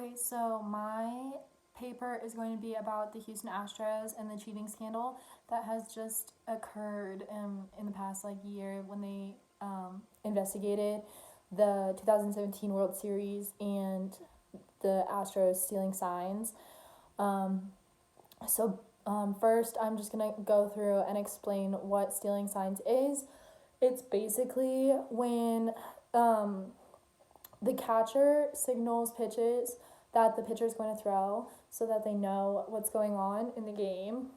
Okay, so my paper is going to be about the Houston Astros and the cheating scandal that has just occurred in the past year when they investigated the 2017 World Series and the Astros stealing signs. Um, First, I'm just gonna go through and explain what stealing signs is. It's basically when the catcher signals pitches that the pitcher is going to throw so that they know what's going on in the game,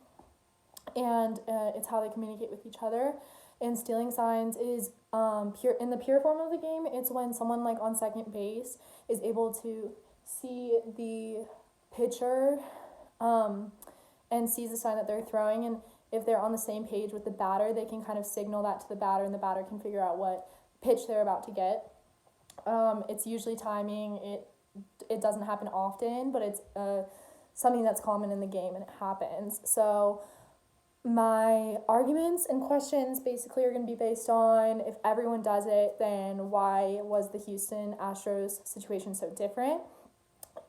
and it's how they communicate with each other. And stealing signs is pure in the pure form of the game. It's when someone on second base is able to see the pitcher and sees the sign that they're throwing, and if they're on the same page with the batter, they can kind of signal that to the batter, and the batter can figure out what pitch they're about to get. It's usually timing. It doesn't happen often, but it's something that's common in the game, and it happens. So my arguments and questions basically are going to be based on, if everyone does it, then why was the Houston Astros situation so different,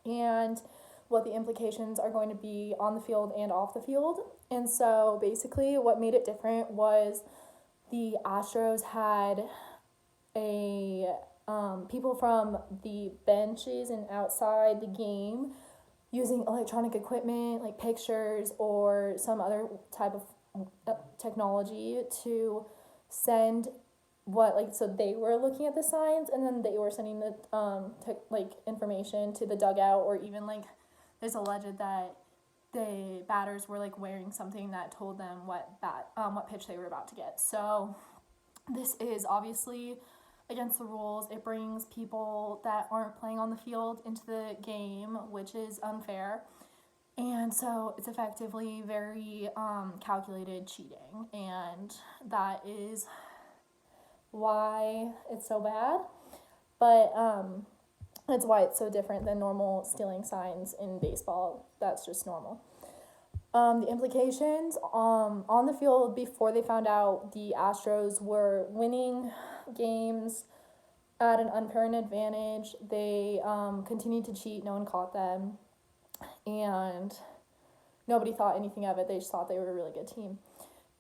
and what the implications are going to be on the field and off the field. And so basically what made it different was the Astros had people from the benches and outside the game using electronic equipment like pictures or some other type of technology to send so they were looking at the signs, and then they were sending the information to the dugout, or even there's alleged that the batters were wearing something that told them what pitch they were about to get. So this is obviously against the rules. It brings people that aren't playing on the field into the game, which is unfair. And so it's effectively very calculated cheating, and that is why it's so bad. But that's why it's so different than normal stealing signs in baseball. That's just normal. The implications on the field, before they found out the Astros were winning games at an unfair advantage, they continued to cheat. No one caught them, and nobody thought anything of it. They just thought they were a really good team.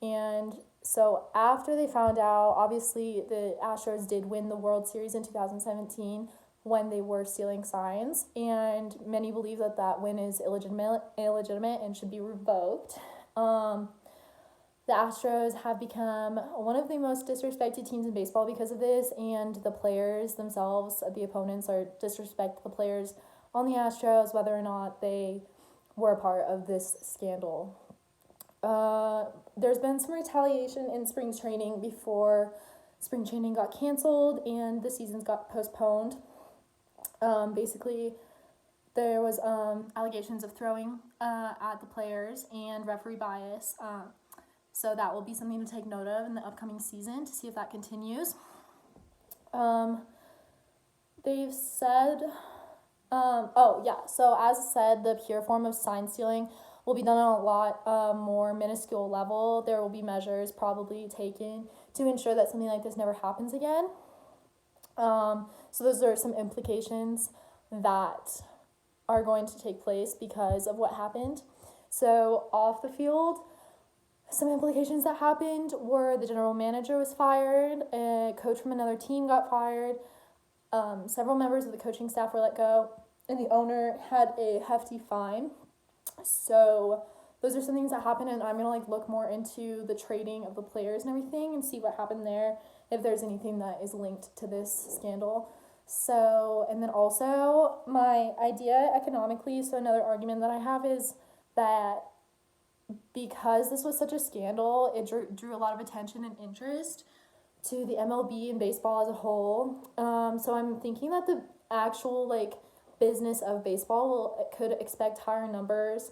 And so after they found out, obviously the Astros did win the World Series in 2017 when they were stealing signs, and many believe that that win is illegitimate and should be revoked. The Astros have become one of the most disrespected teams in baseball because of this, and the players themselves, the opponents, are disrespect the players on the Astros, whether or not they were a part of this scandal. There's been some retaliation in spring training before spring training got canceled and the seasons got postponed. Basically, there was allegations of throwing at the players and referee bias. So that will be something to take note of in the upcoming season to see if that continues. They've said, so as said, the pure form of sign stealing will be done on a lot more minuscule level. There will be measures probably taken to ensure that something like this never happens again. So those are some implications that are going to take place because of what happened. So off the field, some implications that happened were the general manager was fired, a coach from another team got fired, several members of the coaching staff were let go, and the owner had a hefty fine. So those are some things that happened, and I'm going to look more into the trading of the players and everything and see what happened there, if there's anything that is linked to this scandal. So, and then also my idea economically, so another argument that I have is that because this was such a scandal, it drew a lot of attention and interest to the MLB and baseball as a whole. So I'm thinking that the actual business of baseball could expect higher numbers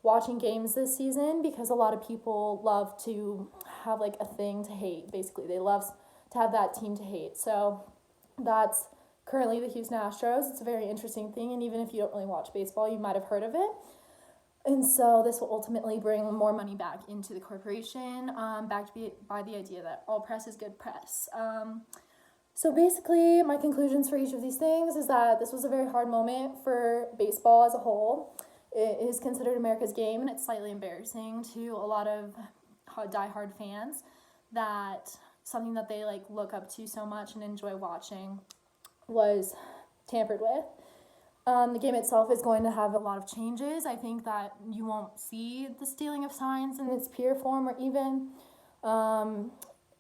watching games this season, because a lot of people love to have a thing to hate. Basically, they love to have that team to hate. So that's currently the Houston Astros. It's a very interesting thing, and even if you don't really watch baseball, you might have heard of it. And so this will ultimately bring more money back into the corporation, backed by the idea that all press is good press. So basically, my conclusions for each of these things is that this was a very hard moment for baseball as a whole. It is considered America's game, and it's slightly embarrassing to a lot of diehard fans that something that they like look up to so much and enjoy watching was tampered with. The game itself is going to have a lot of changes. I think that you won't see the stealing of signs in its pure form, or even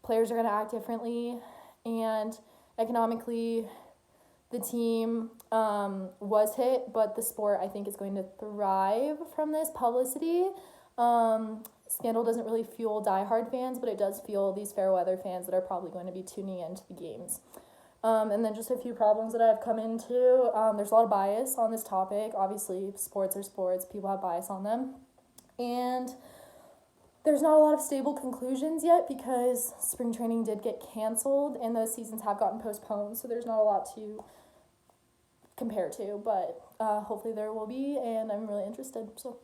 players are going to act differently, and economically the team was hit, but the sport, I think, is going to thrive from this publicity. Scandal doesn't really fuel diehard fans, but it does fuel these fair weather fans that are probably going to be tuning into the games. And then just a few problems that I've come into. There's a lot of bias on this topic. Obviously, sports are sports. People have bias on them. And there's not a lot of stable conclusions yet because spring training did get canceled and those seasons have gotten postponed. So there's not a lot to compare to. But hopefully there will be, and I'm really interested. So